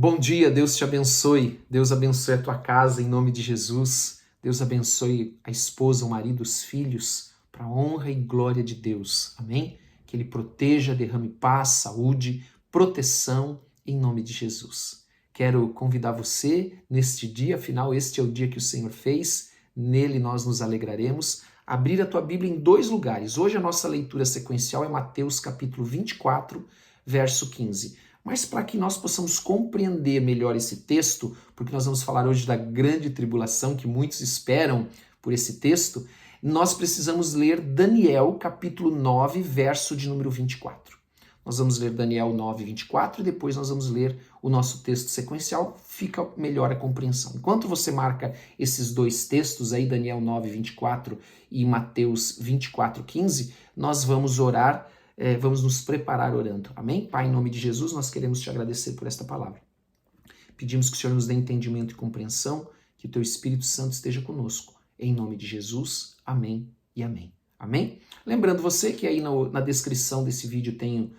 Bom dia, Deus te abençoe. Deus abençoe a tua casa em nome de Jesus. Deus abençoe a esposa, o marido, os filhos, para a honra e glória de Deus. Amém? Que Ele proteja, derrame paz, saúde, proteção em nome de Jesus. Quero convidar você neste dia, afinal este é o dia que o Senhor fez, nele nós nos alegraremos, abrir a tua Bíblia em dois lugares. Hoje a nossa leitura sequencial é Mateus capítulo 24, verso 15. Mas para que nós possamos compreender melhor esse texto, porque nós vamos falar hoje da grande tribulação que muitos esperam por esse texto, nós precisamos ler Daniel capítulo 9, verso de número 24. Nós vamos ler Daniel 9, 24 e depois nós vamos ler o nosso texto sequencial, fica melhor a compreensão. Enquanto você marca esses dois textos aí, Daniel 9, 24 e Mateus 24, 15, nós vamos orar. Vamos nos preparar orando. Amém? Pai, em nome de Jesus, nós queremos te agradecer por esta palavra. Pedimos que o Senhor nos dê entendimento e compreensão, que o teu Espírito Santo esteja conosco. Em nome de Jesus, amém e amém. Amém? Lembrando você que aí na descrição desse vídeo tem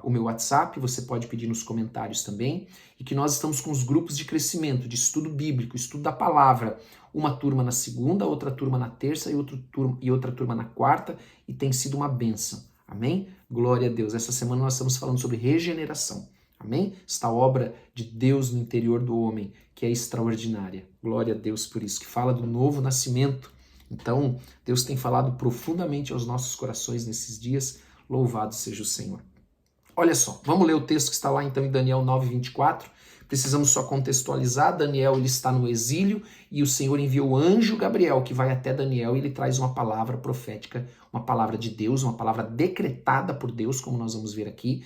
o meu WhatsApp, você pode pedir nos comentários também, e que nós estamos com os grupos de crescimento, de estudo bíblico, estudo da palavra. Uma turma na segunda, outra turma na terça e outra turma na quarta, e tem sido uma bênção. Amém? Glória a Deus. Essa semana nós estamos falando sobre regeneração. Amém? Esta obra de Deus no interior do homem, que é extraordinária. Glória a Deus por isso, que fala do novo nascimento. Então, Deus tem falado profundamente aos nossos corações nesses dias. Louvado seja o Senhor. Olha só, vamos ler o texto que está lá então em Daniel 9, 24. Precisamos só contextualizar. Daniel ele está no exílio e o Senhor enviou o anjo Gabriel que vai até Daniel e ele traz uma palavra profética, uma palavra de Deus, uma palavra decretada por Deus, como nós vamos ver aqui,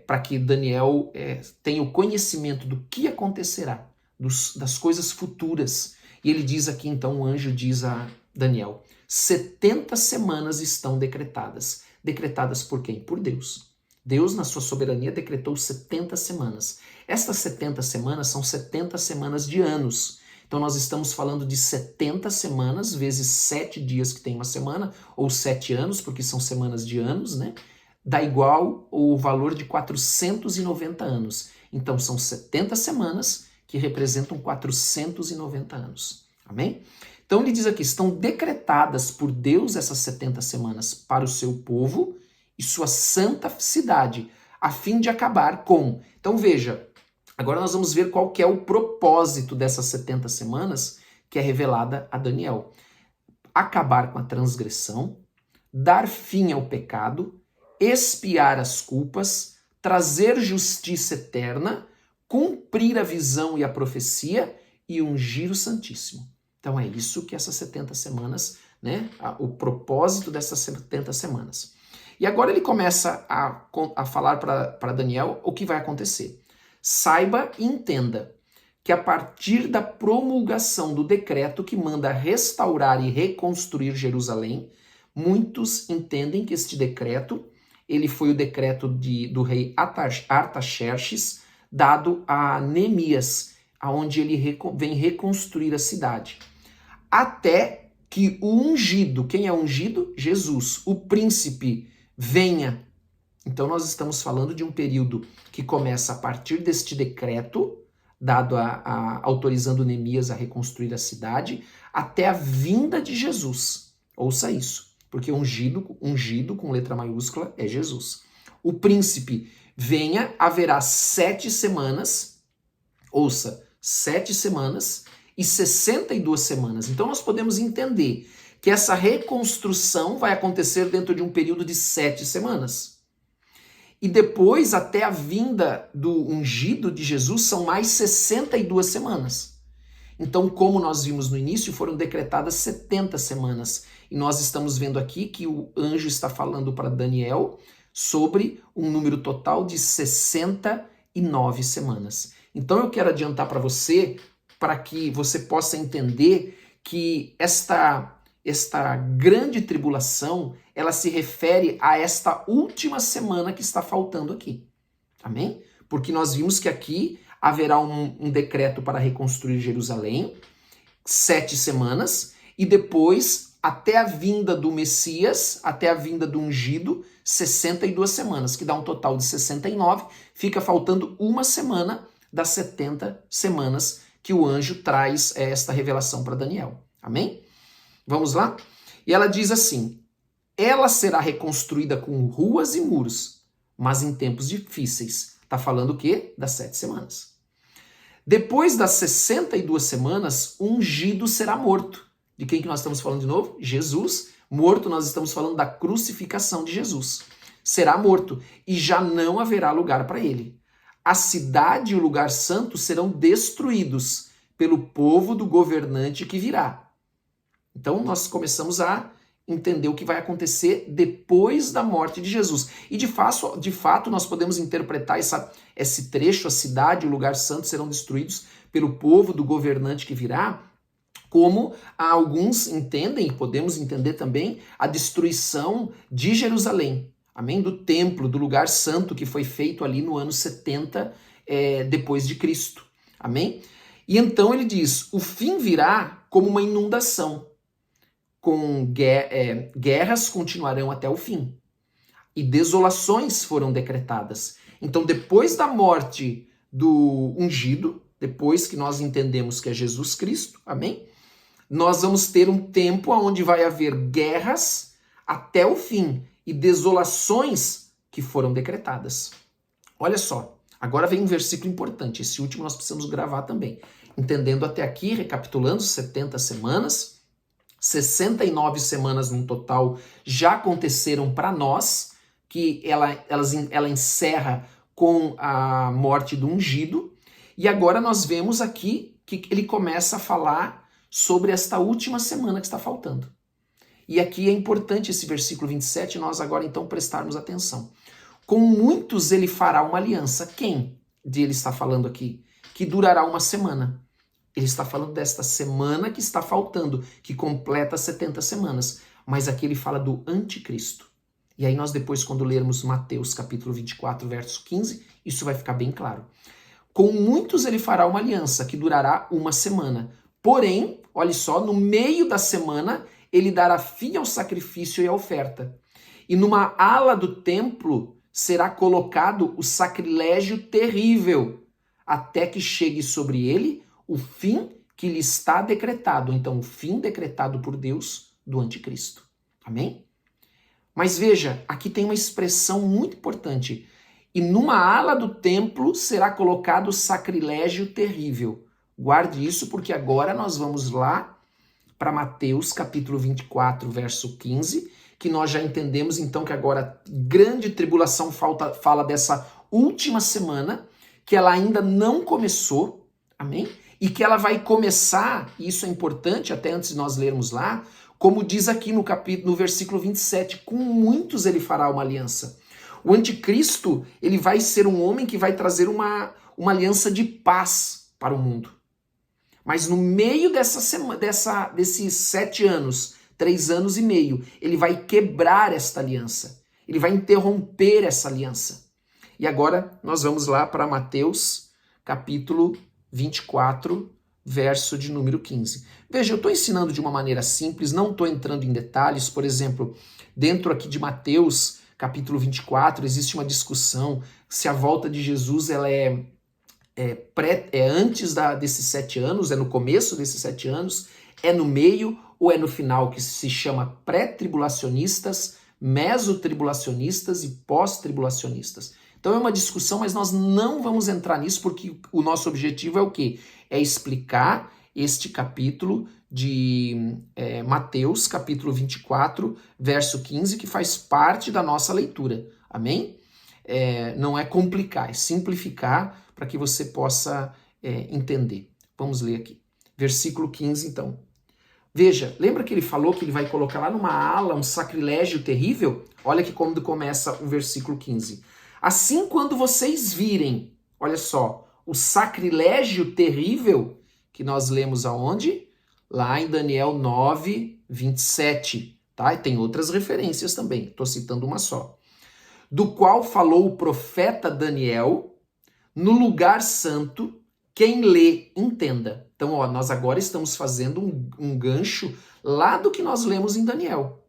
para que Daniel tenha o conhecimento do que acontecerá, das coisas futuras. E ele diz aqui então, o anjo diz a Daniel, 70 semanas estão decretadas. Decretadas por quem? Por Deus. Deus, na sua soberania, decretou 70 semanas. Estas 70 semanas são 70 semanas de anos. Então, nós estamos falando de 70 semanas, vezes 7 dias que tem uma semana, ou 7 anos, porque são semanas de anos, né? Dá igual o valor de 490 anos. Então, são 70 semanas que representam 490 anos. Amém? Então, ele diz aqui, estão decretadas por Deus essas 70 semanas para o seu povo e sua santa cidade, a fim de acabar com... Então veja, agora nós vamos ver qual que é o propósito dessas 70 semanas que é revelada a Daniel. Acabar com a transgressão, dar fim ao pecado, expiar as culpas, trazer justiça eterna, cumprir a visão e a profecia e ungir o Santíssimo. Então é isso que essas 70 semanas, né? O propósito dessas 70 semanas. E agora ele começa a falar para Daniel o que vai acontecer. Saiba e entenda que a partir da promulgação do decreto que manda restaurar e reconstruir Jerusalém, muitos entendem que este decreto, ele foi o decreto do rei Artaxerxes, dado a Neemias, onde ele vem reconstruir a cidade. Até que o ungido, quem é ungido? Jesus, o príncipe, venha. Então nós estamos falando de um período que começa a partir deste decreto, dado autorizando Neemias a reconstruir a cidade, até a vinda de Jesus. Ouça isso, porque ungido com letra maiúscula é Jesus. O príncipe venha, haverá 7 semanas, ouça, 7 semanas e 62 semanas. Então nós podemos entender que essa reconstrução vai acontecer dentro de um período de 7 semanas. E depois, até a vinda do ungido de Jesus, são mais 62 semanas. Então, como nós vimos no início, foram decretadas 70 semanas. E nós estamos vendo aqui que o anjo está falando para Daniel sobre um número total de 69 semanas. Então, eu quero adiantar para você, para que você possa entender que esta grande tribulação, ela se refere a esta última semana que está faltando aqui. Amém? Porque nós vimos que aqui haverá um decreto para reconstruir Jerusalém, 7 semanas, e depois até a vinda do Messias, até a vinda do ungido, 62 semanas, que dá um total de 69, fica faltando uma semana das 70 semanas que o anjo traz esta revelação para Daniel. Amém? Vamos lá? E ela diz assim, ela será reconstruída com ruas e muros, mas em tempos difíceis. Está falando o quê? Das 7 semanas. Depois das 62 semanas, o ungido será morto. De quem que nós estamos falando de novo? Jesus. Morto, nós estamos falando da crucificação de Jesus. Será morto e já não haverá lugar para ele. A cidade e o lugar santo serão destruídos pelo povo do governante que virá. Então nós começamos a entender o que vai acontecer depois da morte de Jesus. E de fato nós podemos interpretar esse trecho, a cidade e o lugar santo serão destruídos pelo povo do governante que virá, como alguns entendem, e podemos entender também, a destruição de Jerusalém, amém? Do templo, do lugar santo que foi feito ali no ano 70 depois de Cristo, amém? E então ele diz, o fim virá como uma inundação, com guerras continuarão até o fim, e desolações foram decretadas. Então depois da morte do ungido, depois que nós entendemos que é Jesus Cristo, amém? Nós vamos ter um tempo onde vai haver guerras até o fim e desolações que foram decretadas. Olha só, agora vem um versículo importante, esse último nós precisamos gravar também. Entendendo até aqui, recapitulando, 70 semanas, 69 semanas no total já aconteceram para nós, que ela encerra com a morte do ungido, e agora nós vemos aqui que ele começa a falar sobre esta última semana que está faltando. E aqui é importante esse versículo 27, nós agora então prestarmos atenção. Com muitos ele fará uma aliança. Quem ele está falando aqui? Que durará uma semana. Ele está falando desta semana que está faltando, que completa 70 semanas. Mas aqui ele fala do anticristo. E aí nós depois, quando lermos Mateus capítulo 24, verso 15, isso vai ficar bem claro. Com muitos ele fará uma aliança, que durará uma semana. Porém, olha só, no meio da semana, ele dará fim ao sacrifício e à oferta. E numa ala do templo será colocado o sacrilégio terrível, até que chegue sobre ele o fim que lhe está decretado. Então, o fim decretado por Deus do anticristo. Amém? Mas veja, aqui tem uma expressão muito importante. E numa ala do templo será colocado o sacrilégio terrível. Guarde isso, porque agora nós vamos lá para Mateus capítulo 24, verso 15, que nós já entendemos então que agora grande tribulação fala dessa última semana, que ela ainda não começou, amém? E que ela vai começar, e isso é importante até antes de nós lermos lá, como diz aqui no versículo 27, com muitos ele fará uma aliança. O anticristo, ele vai ser um homem que vai trazer uma aliança de paz para o mundo. Mas no meio desses 7 anos, 3 anos e meio, ele vai quebrar esta aliança. Ele vai interromper essa aliança. E agora nós vamos lá para Mateus, capítulo 24, verso de número 15. Veja, eu estou ensinando de uma maneira simples, não estou entrando em detalhes. Por exemplo, dentro aqui de Mateus, capítulo 24, existe uma discussão se a volta de Jesus ela é antes desses 7 anos, é no começo desses 7 anos, é no meio ou é no final, que se chama pré-tribulacionistas, mesotribulacionistas e pós-tribulacionistas. Então é uma discussão, mas nós não vamos entrar nisso porque o nosso objetivo é o quê? É explicar este capítulo de Mateus, capítulo 24, verso 15, que faz parte da nossa leitura. Amém? Não é complicar, é simplificar para que você possa entender. Vamos ler aqui. Versículo 15, então. Veja, lembra que ele falou que ele vai colocar lá numa ala um sacrilégio terrível? Olha aqui como começa o versículo 15. Assim, quando vocês virem, olha só, o sacrilégio terrível, que nós lemos aonde? Lá em Daniel 9, 27, tá? E tem outras referências também, estou citando uma só. Do qual falou o profeta Daniel, no lugar santo, quem lê, entenda. Então, ó, nós agora estamos fazendo um gancho lá do que nós lemos em Daniel.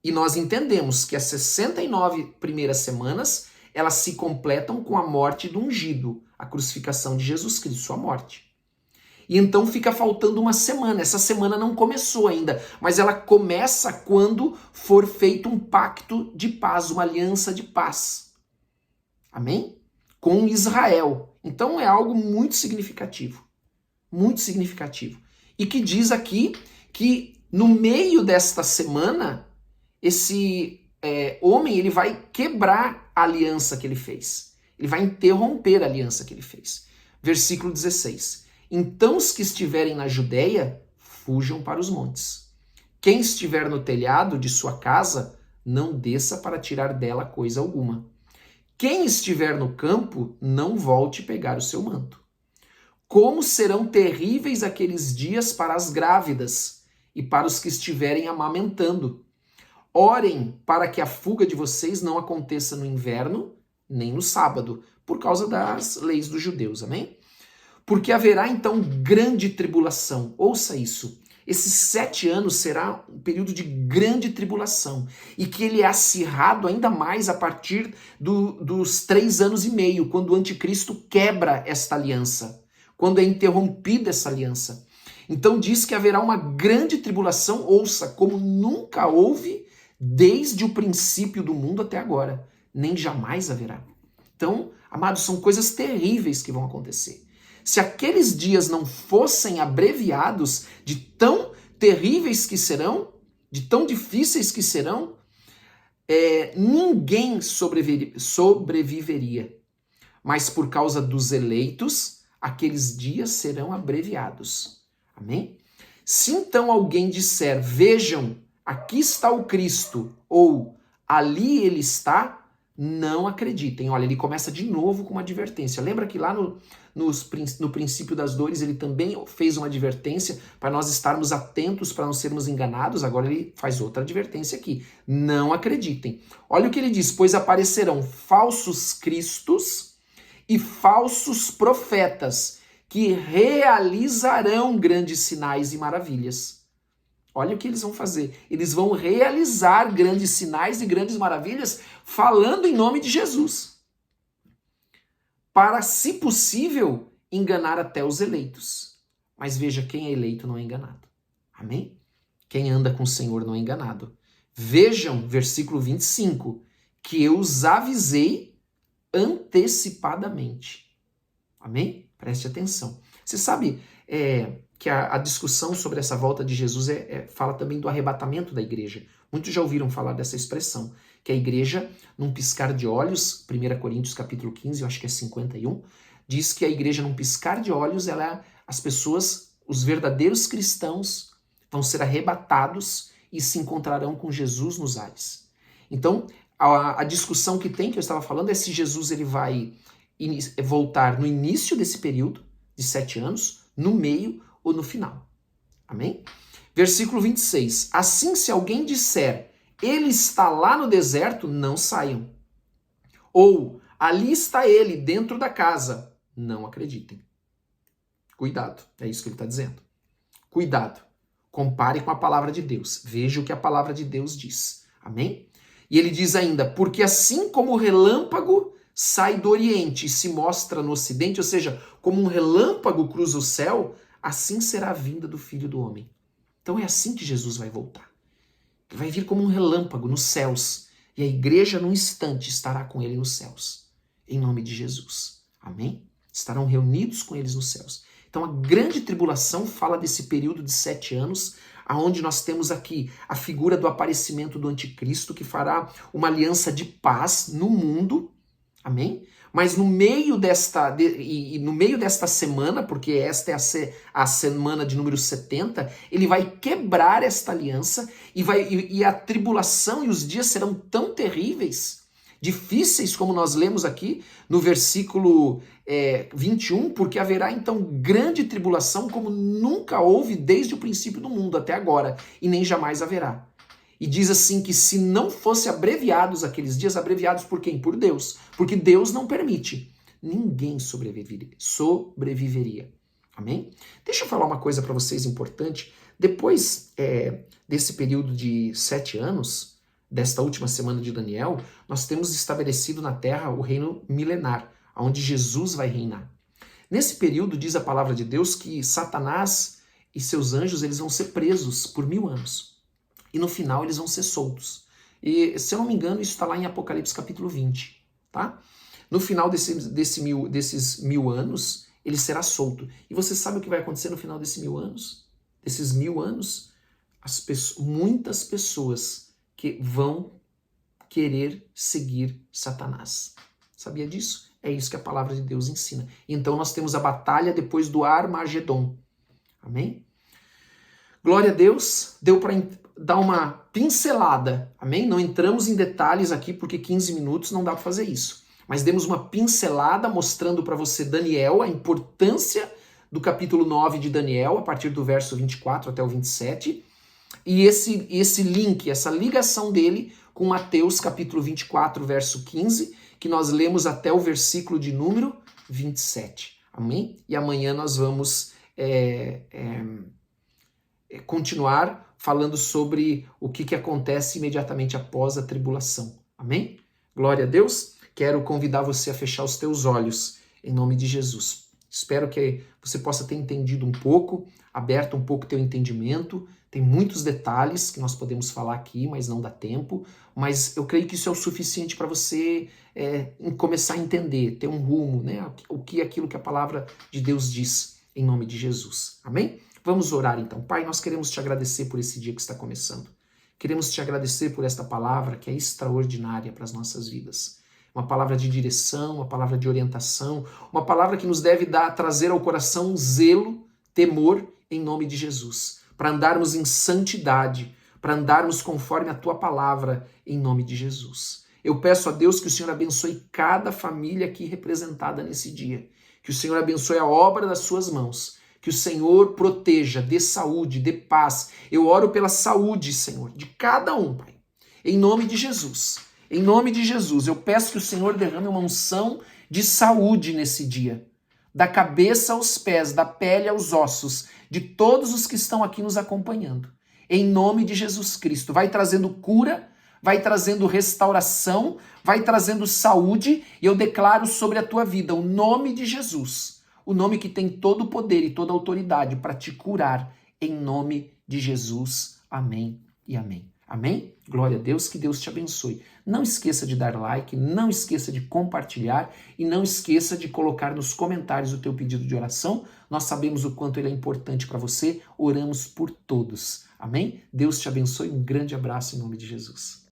E nós entendemos que as 69 primeiras semanas, elas se completam com a morte do ungido, a crucificação de Jesus Cristo, sua morte. E então fica faltando uma semana. Essa semana não começou ainda, mas ela começa quando for feito um pacto de paz, uma aliança de paz. Amém? Com Israel. Então é algo muito significativo. Muito significativo. E que diz aqui que no meio desta semana, esse homem ele vai quebrar a aliança que ele fez. Ele vai interromper a aliança que ele fez. Versículo 16. Então os que estiverem na Judéia, fujam para os montes. Quem estiver no telhado de sua casa, não desça para tirar dela coisa alguma. Quem estiver no campo, não volte pegar o seu manto. Como serão terríveis aqueles dias para as grávidas e para os que estiverem amamentando. Orem para que a fuga de vocês não aconteça no inverno, nem no sábado, por causa das leis dos judeus, amém? Porque haverá então grande tribulação. Ouça isso. Esses 7 anos será um período de grande tribulação. E que ele é acirrado ainda mais a partir dos 3 anos e meio, quando o anticristo quebra esta aliança. Quando é interrompida essa aliança. Então diz que haverá uma grande tribulação, ouça, como nunca houve desde o princípio do mundo até agora. Nem jamais haverá. Então, amados, são coisas terríveis que vão acontecer. Se aqueles dias não fossem abreviados, de tão terríveis que serão, de tão difíceis que serão, ninguém sobreviveria. Mas por causa dos eleitos, aqueles dias serão abreviados. Amém? Se então alguém disser, vejam, aqui está o Cristo, ou ali ele está, não acreditem. Olha, ele começa de novo com uma advertência. Lembra que lá no princípio das dores ele também fez uma advertência para nós estarmos atentos, para não sermos enganados? Agora ele faz outra advertência aqui. Não acreditem. Olha o que ele diz, pois aparecerão falsos cristos e falsos profetas que realizarão grandes sinais e maravilhas. Olha o que eles vão fazer. Eles vão realizar grandes sinais e grandes maravilhas falando em nome de Jesus. Para, se possível, enganar até os eleitos. Mas veja, quem é eleito não é enganado. Amém? Quem anda com o Senhor não é enganado. Vejam, versículo 25, que eu os avisei antecipadamente. Amém? Preste atenção. Você sabe que a discussão sobre essa volta de Jesus fala também do arrebatamento da igreja. Muitos já ouviram falar dessa expressão, que a igreja, num piscar de olhos, 1 Coríntios capítulo 15, eu acho que é 51, diz que a igreja, num piscar de olhos, as pessoas, os verdadeiros cristãos, vão ser arrebatados e se encontrarão com Jesus nos ares. Então, a discussão que eu estava falando, é se Jesus ele vai voltar no início desse período, de 7 anos, no meio ou no final. Amém? Versículo 26. Assim, se alguém disser, ele está lá no deserto, não saiam. Ou, ali está ele, dentro da casa, não acreditem. Cuidado, é isso que ele está dizendo. Cuidado. Compare com a palavra de Deus. Veja o que a palavra de Deus diz. Amém? E ele diz ainda, porque assim como o relâmpago sai do oriente e se mostra no ocidente, ou seja, como um relâmpago cruza o céu, assim será a vinda do Filho do Homem. Então é assim que Jesus vai voltar. Ele vai vir como um relâmpago nos céus, e a igreja num instante estará com ele nos céus, em nome de Jesus. Amém? Estarão reunidos com eles nos céus. Então a grande tribulação fala desse período de 7 anos, aonde nós temos aqui a figura do aparecimento do anticristo, que fará uma aliança de paz no mundo. Amém? Mas no meio desta semana, porque esta é a semana de número 70, ele vai quebrar esta aliança e a tribulação e os dias serão tão terríveis, difíceis, como nós lemos aqui no versículo 21, porque haverá então grande tribulação como nunca houve desde o princípio do mundo até agora, e nem jamais haverá. E diz assim que se não fosse abreviados aqueles dias, abreviados por quem? Por Deus. Porque Deus não permite. Ninguém sobreviveria. Amém? Deixa eu falar uma coisa para vocês importante. Depois desse período de 7 anos, desta última semana de Daniel, nós temos estabelecido na terra o reino milenar, onde Jesus vai reinar. Nesse período, diz a palavra de Deus que Satanás e seus anjos eles vão ser presos por 1000 anos. E no final eles vão ser soltos. E, se eu não me engano, isso está lá em Apocalipse capítulo 20. Tá? No final desses 1000 anos, ele será solto. E você sabe o que vai acontecer no final desses 1000 anos? Desses 1000 anos, muitas pessoas que vão querer seguir Satanás. Sabia disso? É isso que a palavra de Deus ensina. Então nós temos a batalha depois do Armagedon. Amém? Glória a Deus. Deu para dar uma pincelada. Amém? Não entramos em detalhes aqui porque 15 minutos não dá para fazer isso. Mas demos uma pincelada mostrando para você Daniel, a importância do capítulo 9 de Daniel, a partir do verso 24 até o 27. E esse link, essa ligação dele com Mateus capítulo 24, verso 15, que nós lemos até o versículo de número 27. Amém? E amanhã nós vamos continuar falando sobre o que acontece imediatamente após a tribulação. Amém? Glória a Deus. Quero convidar você a fechar os teus olhos em nome de Jesus. Espero que você possa ter entendido um pouco, aberto um pouco teu entendimento. Tem muitos detalhes que nós podemos falar aqui, mas não dá tempo. Mas eu creio que isso é o suficiente para você começar a entender, ter um rumo, né? O que é aquilo que a palavra de Deus diz em nome de Jesus. Amém? Vamos orar então. Pai, nós queremos te agradecer por esse dia que está começando. Queremos te agradecer por esta palavra que é extraordinária para as nossas vidas. Uma palavra de direção, uma palavra de orientação, uma palavra que nos deve trazer ao coração zelo, temor em nome de Jesus, para andarmos em santidade, para andarmos conforme a tua palavra em nome de Jesus. Eu peço a Deus que o Senhor abençoe cada família aqui representada nesse dia, que o Senhor abençoe a obra das suas mãos, que o Senhor proteja, dê saúde, dê paz. Eu oro pela saúde, Senhor, de cada um, Pai, em nome de Jesus. Em nome de Jesus, eu peço que o Senhor derrame uma unção de saúde nesse dia, da cabeça aos pés, da pele aos ossos, de todos os que estão aqui nos acompanhando. Em nome de Jesus Cristo, vai trazendo cura, vai trazendo restauração, vai trazendo saúde, e eu declaro sobre a tua vida o nome de Jesus, o nome que tem todo o poder e toda a autoridade para te curar, em nome de Jesus. Amém e amém. Amém? Glória a Deus, que Deus te abençoe. Não esqueça de dar like, não esqueça de compartilhar e não esqueça de colocar nos comentários o teu pedido de oração. Nós sabemos o quanto ele é importante para você, oramos por todos. Amém? Deus te abençoe, um grande abraço em nome de Jesus.